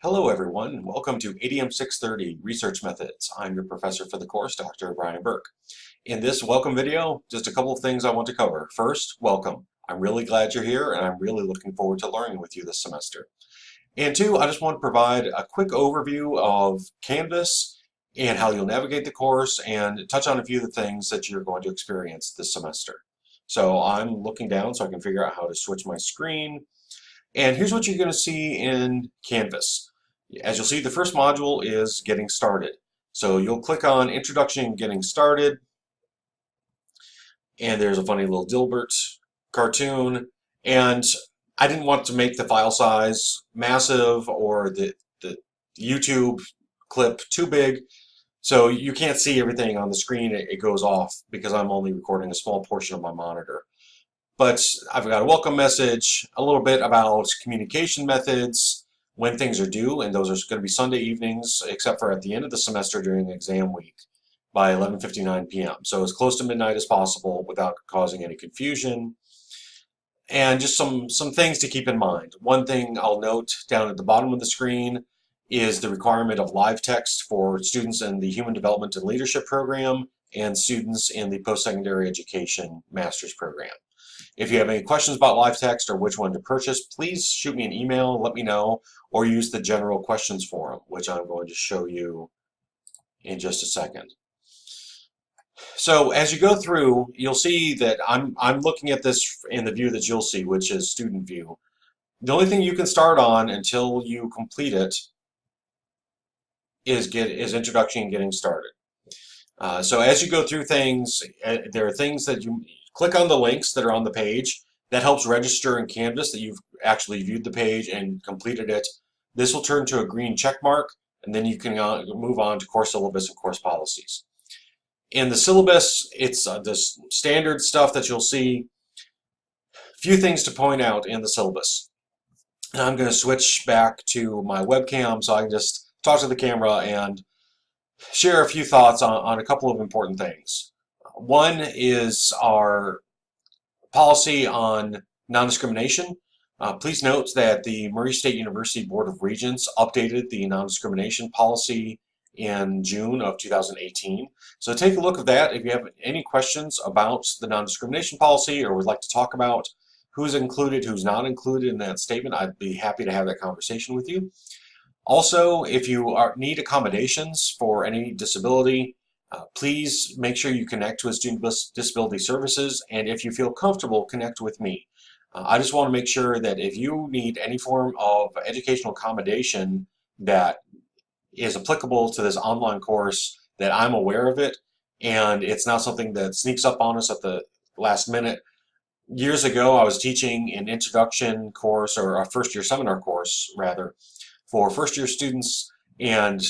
Hello everyone, welcome to ADM 630 Research Methods. I'm your professor for the course, Dr. Brian Burke. In this welcome video, just a couple of things I want to cover. First, welcome. I'm really glad you're here and I'm really looking forward to learning with you this semester. And two, I just want to provide a quick overview of Canvas and how you'll navigate the course and touch on a few of the things that you're going to experience this semester. So I'm looking down so I can figure out how to switch my screen. And here's what you're going to see in Canvas. As you'll see, the first module is Getting Started. So you'll click on Introduction Getting Started, and there's a funny little Dilbert cartoon. And I didn't want to make the file size massive or the YouTube clip too big, so you can't see everything on the screen. It goes off because I'm only recording a small portion of my monitor. But I've got a welcome message, a little bit about communication methods, when things are due, and those are going to be Sunday evenings, except for at the end of the semester during exam week by 11:59 p.m. So as close to midnight as possible without causing any confusion. And just some things to keep in mind. One thing I'll note down at the bottom of the screen is the requirement of live text for students in the Human Development and Leadership program and students in the Post-Secondary Education Master's program. If you have any questions about live text or which one to purchase, please shoot me an email, let me know, or use the general questions forum, which I'm going to show you in just a second. So as you go through, you'll see that I'm looking at this in the view that you'll see, which is student view. The only thing you can start on until you complete it is Introduction and Getting Started. So as you go through things, there are things that you click on the links that are on the page. That helps register in Canvas that you've actually viewed the page and completed it. This will turn to a green check mark, and then you can move on to course syllabus and course policies. In the syllabus, it's this standard stuff that you'll see. A few things to point out in the syllabus. And I'm going to switch back to my webcam so I can just talk to the camera and share a few thoughts on a couple of important things. One is our policy on non-discrimination. Please note that the Murray State University Board of Regents updated the non-discrimination policy in June of 2018. So take a look at that. If you have any questions about the non-discrimination policy or would like to talk about who's included, who's not included in that statement, I'd be happy to have that conversation with you. Also, if you need accommodations for any disability, please make sure you connect with Student Disability Services, and if you feel comfortable, connect with me. I just want to make sure that if you need any form of educational accommodation that is applicable to this online course, that I'm aware of it, and it's not something that sneaks up on us at the last minute. Years ago, I was teaching an introduction course, or a first-year seminar course, rather, for first-year students, and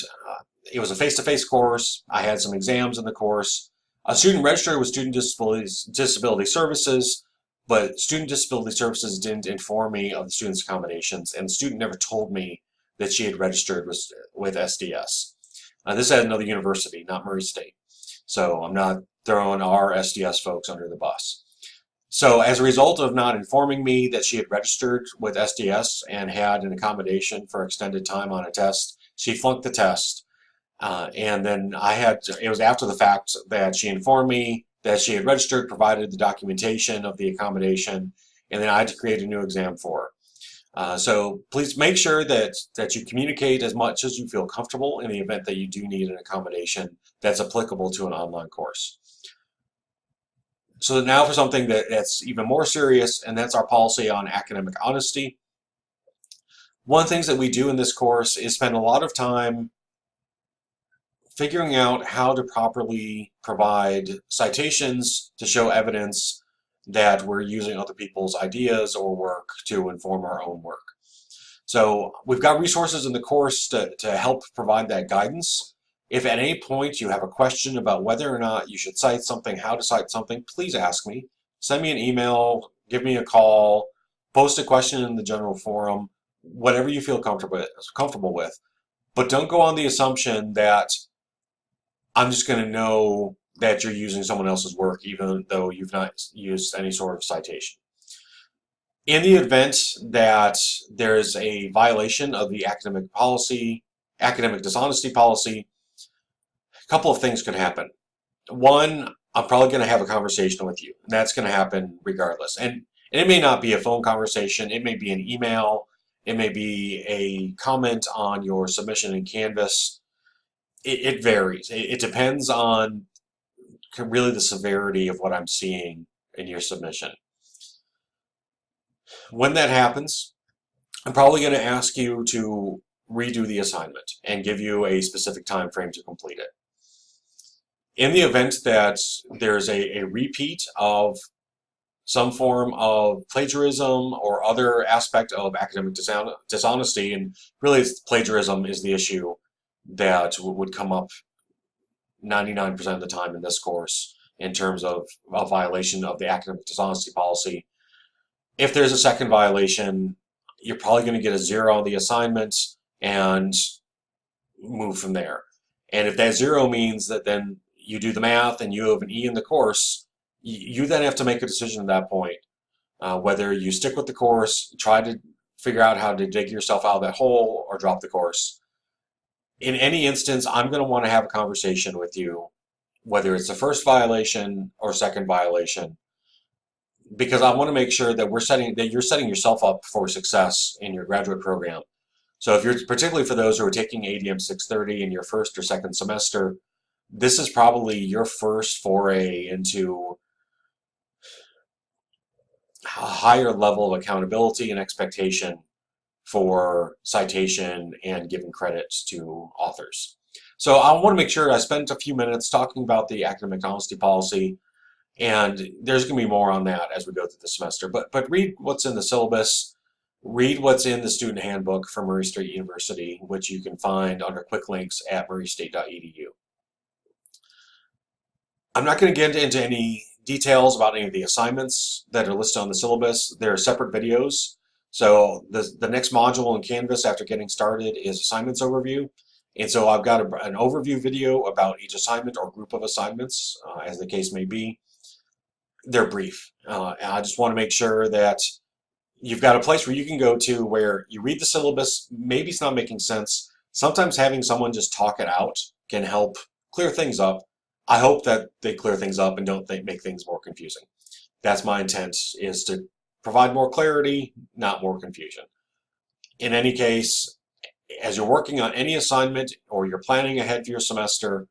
it was a face-to-face course. I had some exams in the course. A student registered with Student Disability Services, but Student Disability Services didn't inform me of the student's accommodations, and the student never told me that she had registered with SDS. This is at another university, not Murray State. So I'm not throwing our SDS folks under the bus. So as a result of not informing me that she had registered with SDS and had an accommodation for extended time on a test, she flunked the test. And then it was after the fact that she informed me that she had registered, provided the documentation of the accommodation, and then I had to create a new exam for her. So please make sure that you communicate as much as you feel comfortable in the event that you do need an accommodation that's applicable to an online course. So now for something that's even more serious, and that's our policy on academic honesty. One of the things that we do in this course is spend a lot of time figuring out how to properly provide citations to show evidence that we're using other people's ideas or work to inform our own work. So we've got resources in the course to help provide that guidance. If at any point you have a question about whether or not you should cite something, how to cite something, please ask me. Send me an email, give me a call, post a question in the general forum, whatever you feel comfortable with. But don't go on the assumption that I'm just going to know that you're using someone else's work even though you've not used any sort of citation. In the event that there's a violation of the academic dishonesty policy, a couple of things could happen. One, I'm probably going to have a conversation with you, and that's going to happen regardless. And it may not be a phone conversation, it may be an email, it may be a comment on your submission in Canvas. It varies. It depends on really the severity of what I'm seeing in your submission. When that happens, I'm probably going to ask you to redo the assignment and give you a specific time frame to complete it. In the event that there's a repeat of some form of plagiarism or other aspect of academic dishonesty, and really plagiarism is the issue that would come up 99% of the time in this course in terms of a violation of the academic dishonesty policy. If there's a second violation, you're probably going to get a 0 on the assignment and move from there. And if that 0 means that then you do the math and you have an E in the course, you then have to make a decision at that point, whether you stick with the course, try to figure out how to dig yourself out of that hole, or drop the course. In any instance, I'm going to want to have a conversation with you, whether it's the first violation or second violation, because I want to make sure that you're setting yourself up for success in your graduate program. So if you're, particularly for those who are taking ADM 630 in your first or second semester, this is probably your first foray into a higher level of accountability and expectation for citation and giving credits to authors. So I want to make sure I spent a few minutes talking about the academic honesty policy, and there's going to be more on that as we go through the semester. But read what's in the syllabus, read what's in the student handbook for Murray State University, which you can find under quick links at murraystate.edu. I'm not going to get into any details about any of the assignments that are listed on the syllabus. There are separate videos. So the next module in Canvas after getting started is assignments overview. And so I've got an overview video about each assignment or group of assignments, as the case may be. They're brief. I just want to make sure that you've got a place where you can go to where you read the syllabus, maybe it's not making sense. Sometimes having someone just talk it out can help clear things up. I hope that they clear things up and don't make things more confusing. That's my intent, is to provide more clarity, not more confusion. In any case, as you're working on any assignment or you're planning ahead for your semester,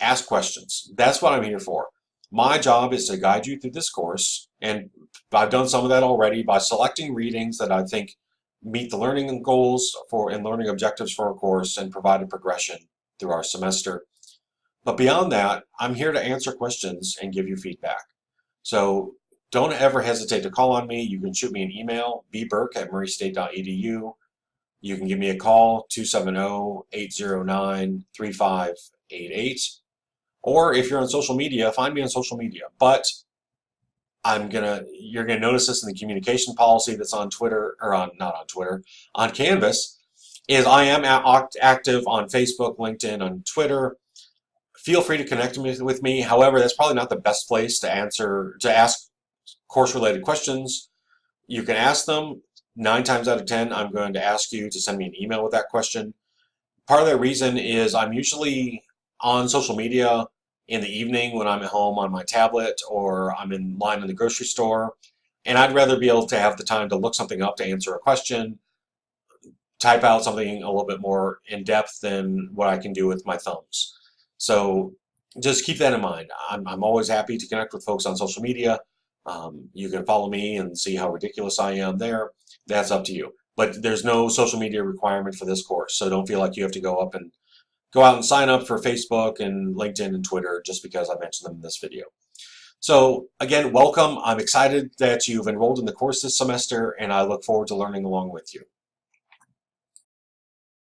ask questions. That's what I'm here for. My job is to guide you through this course, and I've done some of that already by selecting readings that I think meet the learning goals and learning objectives for our course and provide a progression through our semester. But beyond that, I'm here to answer questions and give you feedback. So don't ever hesitate to call on me. You can shoot me an email, bburke@murraystate.edu. You can give me a call, 270-809-3588. Or if you're on social media, find me on social media. But you're gonna notice this in the communication policy that's on Twitter, or not on Twitter, on Canvas, is I am active on Facebook, LinkedIn, on Twitter. Feel free to connect with me. However, that's probably not the best place to ask course-related questions. You can ask them. 9 times out of 10, I'm going to ask you to send me an email with that question. Part of that reason is I'm usually on social media in the evening when I'm at home on my tablet, or I'm in line in the grocery store, and I'd rather be able to have the time to look something up to answer a question, type out something a little bit more in depth than what I can do with my thumbs. So just keep that in mind. I'm always happy to connect with folks on social media. You can follow me and see how ridiculous I am there. That's up to you. But there's no social media requirement for this course, so don't feel like you have to go out and sign up for Facebook and LinkedIn and Twitter just because I mentioned them in this video. So again, welcome. I'm excited that you've enrolled in the course this semester, and I look forward to learning along with you.